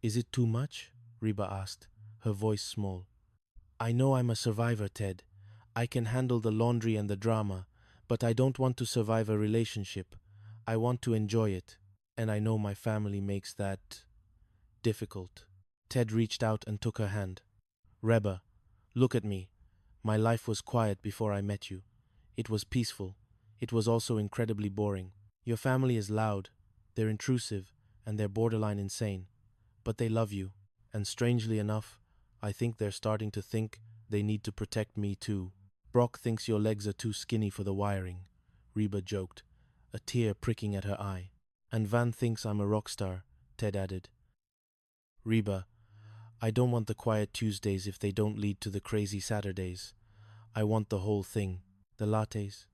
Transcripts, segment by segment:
Is it too much? Reba asked, her voice small. I know I'm a survivor, Ted. I can handle the laundry and the drama, but I don't want to survive a relationship. I want to enjoy it, and I know my family makes that difficult. Ted reached out and took her hand. Reba, look at me. My life was quiet before I met you. It was peaceful. It was also incredibly boring. Your family is loud, they're intrusive, and they're borderline insane. But they love you, and strangely enough, I think they're starting to think they need to protect me too. Brock thinks your legs are too skinny for the wiring, Reba joked, a tear pricking at her eye. And Van thinks I'm a rock star, Ted added. Reba, I don't want the quiet Tuesdays if they don't lead to the crazy Saturdays. I want the whole thing. The lattes,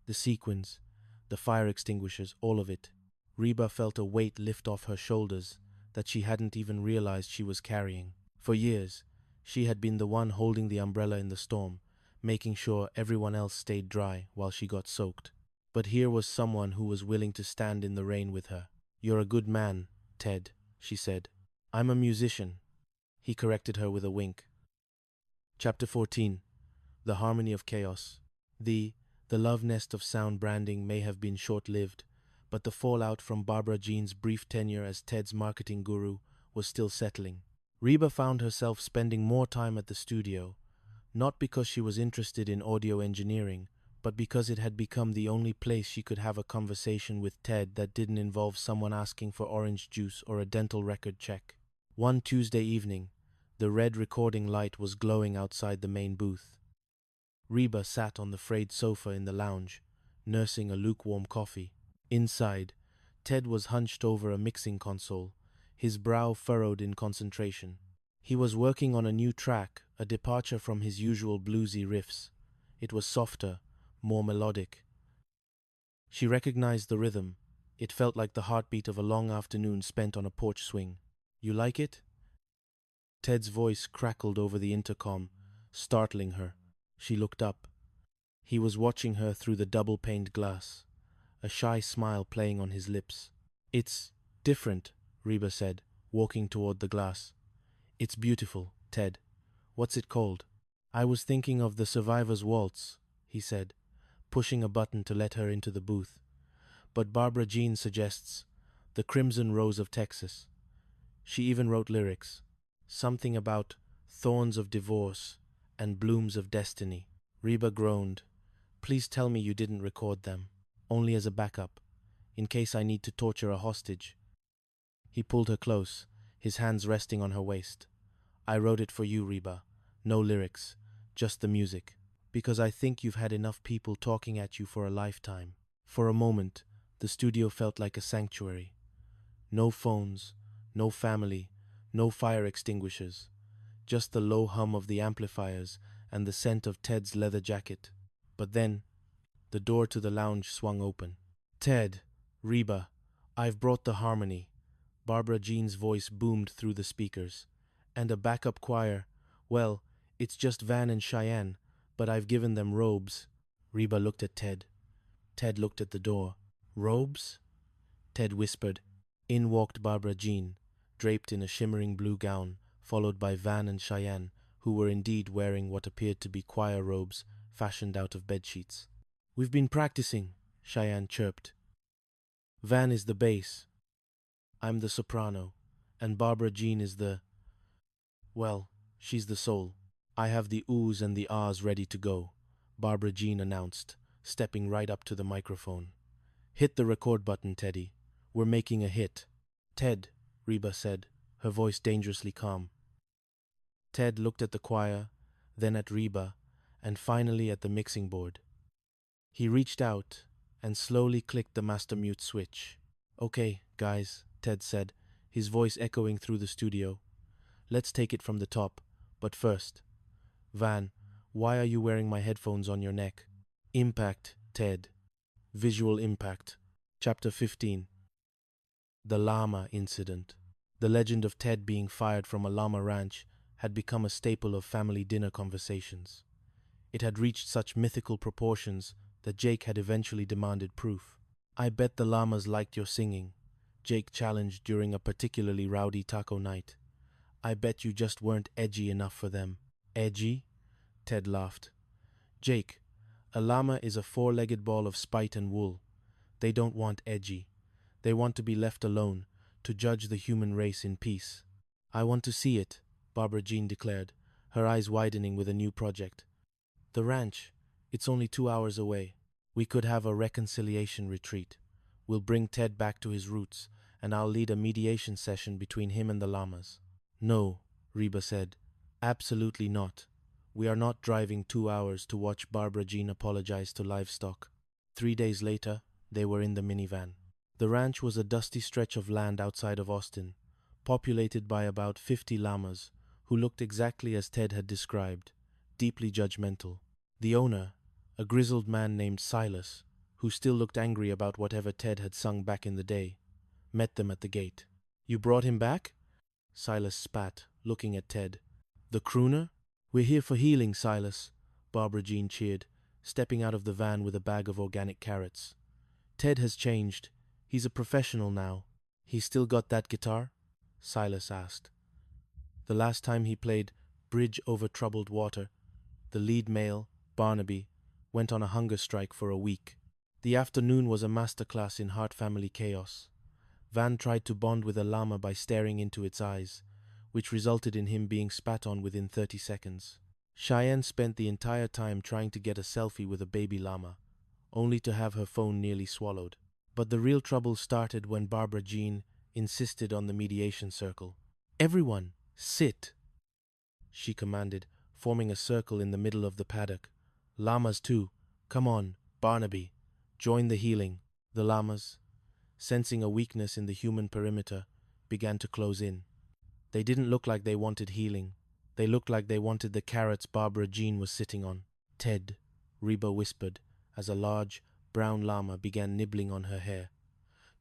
the sequins, the fire extinguishers, all of it. Reba felt a weight lift off her shoulders that she hadn't even realized she was carrying. For years, she had been the one holding the umbrella in the storm, making sure everyone else stayed dry while she got soaked. But here was someone who was willing to stand in the rain with her. You're a good man, Ted, she said. I'm a musician, he corrected her with a wink. Chapter 14. The Harmony of Chaos. The love nest of sound branding may have been short-lived, but the fallout from Barbara Jean's brief tenure as Ted's marketing guru was still settling. Reba found herself spending more time at the studio, not because she was interested in audio engineering, but because it had become the only place she could have a conversation with Ted that didn't involve someone asking for orange juice or a dental record check. One Tuesday evening, the red recording light was glowing outside the main booth. Reba sat on the frayed sofa in the lounge, nursing a lukewarm coffee. Inside, Ted was hunched over a mixing console, his brow furrowed in concentration. He was working on a new track, a departure from his usual bluesy riffs. It was softer, more melodic. She recognized the rhythm. It felt like the heartbeat of a long afternoon spent on a porch swing. You like it? Ted's voice crackled over the intercom, startling her. She looked up. He was watching her through the double-paned glass, a shy smile playing on his lips. It's different, Reba said, walking toward the glass. It's beautiful, Ted. What's it called? I was thinking of the Survivor's Waltz, he said, pushing a button to let her into the booth. But Barbara Jean suggests the Crimson Rose of Texas. She even wrote lyrics, something about thorns of divorce and blooms of destiny. Reba groaned. Please tell me you didn't record them, only as a backup, in case I need to torture a hostage. He pulled her close, his hands resting on her waist. I wrote it for you, Reba. No lyrics, just the music. Because I think you've had enough people talking at you for a lifetime. For a moment, the studio felt like a sanctuary. No phones, no family, no fire extinguishers. Just the low hum of the amplifiers and the scent of Ted's leather jacket. But then, the door to the lounge swung open. Ted, Reba, I've brought the harmony. Barbara Jean's voice boomed through the speakers. And a backup choir. Well, it's just Van and Cheyenne, but I've given them robes. Reba looked at Ted. Ted looked at the door. Robes? Ted whispered. In walked Barbara Jean, draped in a shimmering blue gown, followed by Van and Cheyenne, who were indeed wearing what appeared to be choir robes fashioned out of bedsheets. We've been practicing, Cheyenne chirped. Van is the bass. I'm the soprano, and Barbara Jean is well, she's the soul. I have the oohs and the ahs ready to go, Barbara Jean announced, stepping right up to the microphone. Hit the record button, Teddy. We're making a hit. Ted, Reba said, her voice dangerously calm. Ted looked at the choir, then at Reba, and finally at the mixing board. He reached out and slowly clicked the master mute switch. Okay, guys, Ted said, his voice echoing through the studio. Let's take it from the top, but first. Van, why are you wearing my headphones on your neck? Impact, Ted. Visual impact. Chapter 15. The llama incident. The legend of Ted being fired from a llama ranch had become a staple of family dinner conversations. It had reached such mythical proportions that Jake had eventually demanded proof. I bet the llamas liked your singing, Jake challenged during a particularly rowdy taco night. I bet you just weren't edgy enough for them. Edgy? Ted laughed. Jake, a llama is a four-legged ball of spite and wool. They don't want edgy. They want to be left alone, to judge the human race in peace. I want to see it, Barbara Jean declared, her eyes widening with a new project. The ranch. It's only 2 hours away. We could have a reconciliation retreat. We'll bring Ted back to his roots, and I'll lead a mediation session between him and the llamas. No, Reba said. Absolutely not. We are not driving 2 hours to watch Barbara Jean apologize to livestock. 3 days later, they were in the minivan. The ranch was a dusty stretch of land outside of Austin, populated by about 50 llamas, who looked exactly as Ted had described, deeply judgmental. The owner, a grizzled man named Silas, who still looked angry about whatever Ted had sung back in the day, met them at the gate. You brought him back? Silas spat, looking at Ted. The crooner? We're here for healing, Silas, Barbara Jean cheered, stepping out of the van with a bag of organic carrots. Ted has changed. He's a professional now. He's still got that guitar? Silas asked. The last time he played Bridge Over Troubled Water, the lead male, Barnaby, went on a hunger strike for a week. The afternoon was a masterclass in heart family chaos. Van tried to bond with a llama by staring into its eyes, which resulted in him being spat on within 30 seconds. Cheyenne spent the entire time trying to get a selfie with a baby llama, only to have her phone nearly swallowed. But the real trouble started when Barbara Jean insisted on the mediation circle. Everyone, sit, she commanded, forming a circle in the middle of the paddock. Llamas too. Come on, Barnaby. Join the healing. The llamas, sensing a weakness in the human perimeter, began to close in. They didn't look like they wanted healing. They looked like they wanted the carrots Barbara Jean was sitting on. Ted, Reba whispered, as a large, brown llama began nibbling on her hair.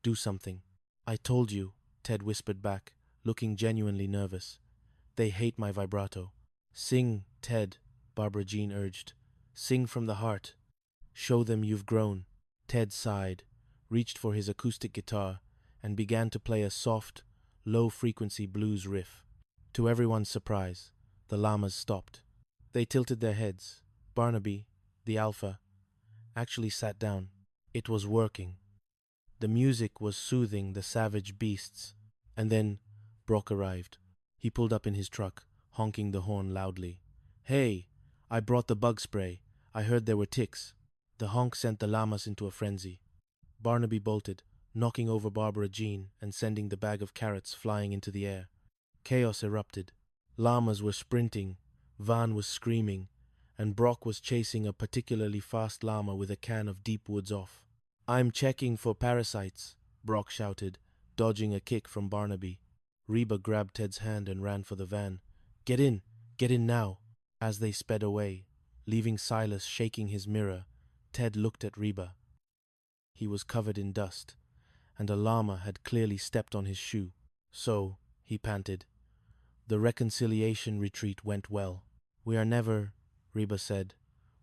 Do something. I told you, Ted whispered back, looking genuinely nervous. They hate my vibrato. Sing, Ted, Barbara Jean urged. Sing from the heart. Show them you've grown. Ted sighed, reached for his acoustic guitar, and began to play a soft, low-frequency blues riff. To everyone's surprise, the llamas stopped. They tilted their heads. Barnaby, the alpha, actually sat down. It was working. The music was soothing the savage beasts. And then Brock arrived. He pulled up in his truck, honking the horn loudly. Hey, I brought the bug spray. I heard there were ticks. The honk sent the llamas into a frenzy. Barnaby bolted, knocking over Barbara Jean and sending the bag of carrots flying into the air. Chaos erupted. Llamas were sprinting, Van was screaming, and Brock was chasing a particularly fast llama with a can of Deep Woods off. I'm checking for parasites, Brock shouted, dodging a kick from Barnaby. Reba grabbed Ted's hand and ran for the van. Get in now. As they sped away, leaving Silas shaking his mirror, Ted looked at Reba. He was covered in dust, and a llama had clearly stepped on his shoe. So, he panted, the reconciliation retreat went well. We are never, Reba said,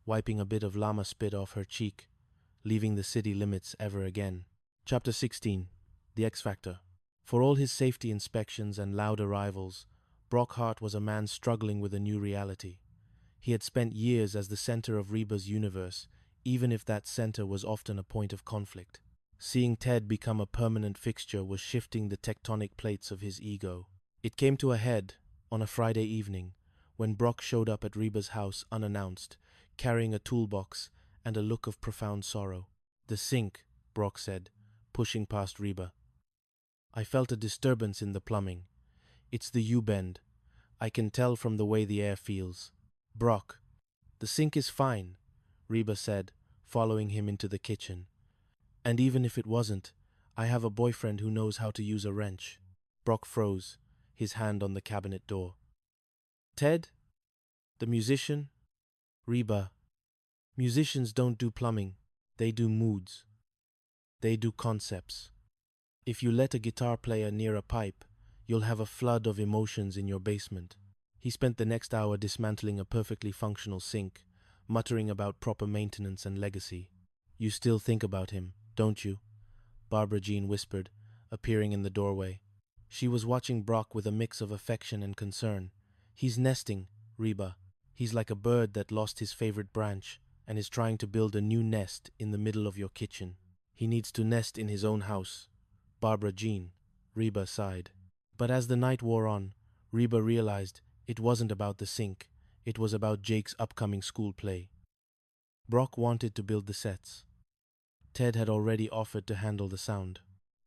wiping a bit of llama spit off her cheek, leaving the city limits ever again. Chapter 16. The X Factor. For all his safety inspections and loud arrivals, Brock Hart was a man struggling with a new reality. He had spent years as the center of Reba's universe, even if that center was often a point of conflict. Seeing Ted become a permanent fixture was shifting the tectonic plates of his ego. It came to a head on a Friday evening when Brock showed up at Reba's house unannounced, carrying a toolbox and a look of profound sorrow. The sink, Brock said, pushing past Reba. I felt a disturbance in the plumbing. It's the U-bend. I can tell from the way the air feels. Brock, the sink is fine, Reba said, following him into the kitchen. And even if it wasn't, I have a boyfriend who knows how to use a wrench. Brock froze, his hand on the cabinet door. Ted? The musician? Reba. Musicians don't do plumbing. They do moods. They do concepts. If you let a guitar player near a pipe, you'll have a flood of emotions in your basement. He spent the next hour dismantling a perfectly functional sink, muttering about proper maintenance and legacy. You still think about him, don't you? Barbara Jean whispered, appearing in the doorway. She was watching Brock with a mix of affection and concern. He's nesting, Reba. He's like a bird that lost his favorite branch and is trying to build a new nest in the middle of your kitchen. He needs to nest in his own house. Barbara Jean, Reba sighed. But as the night wore on, Reba realized it wasn't about the sink, it was about Jake's upcoming school play. Brock wanted to build the sets. Ted had already offered to handle the sound.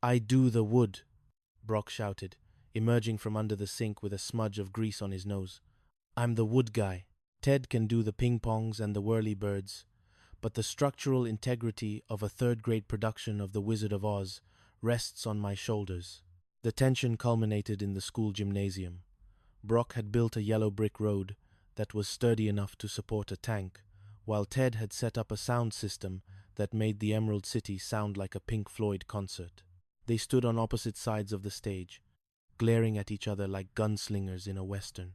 I do the wood, Brock shouted, emerging from under the sink with a smudge of grease on his nose. I'm the wood guy. Ted can do the ping-pongs and the whirly birds, but the structural integrity of a third-grade production of The Wizard of Oz rests on my shoulders. The tension culminated in the school gymnasium. Brock had built a yellow brick road that was sturdy enough to support a tank, while Ted had set up a sound system that made the Emerald City sound like a Pink Floyd concert. They stood on opposite sides of the stage, glaring at each other like gunslingers in a western.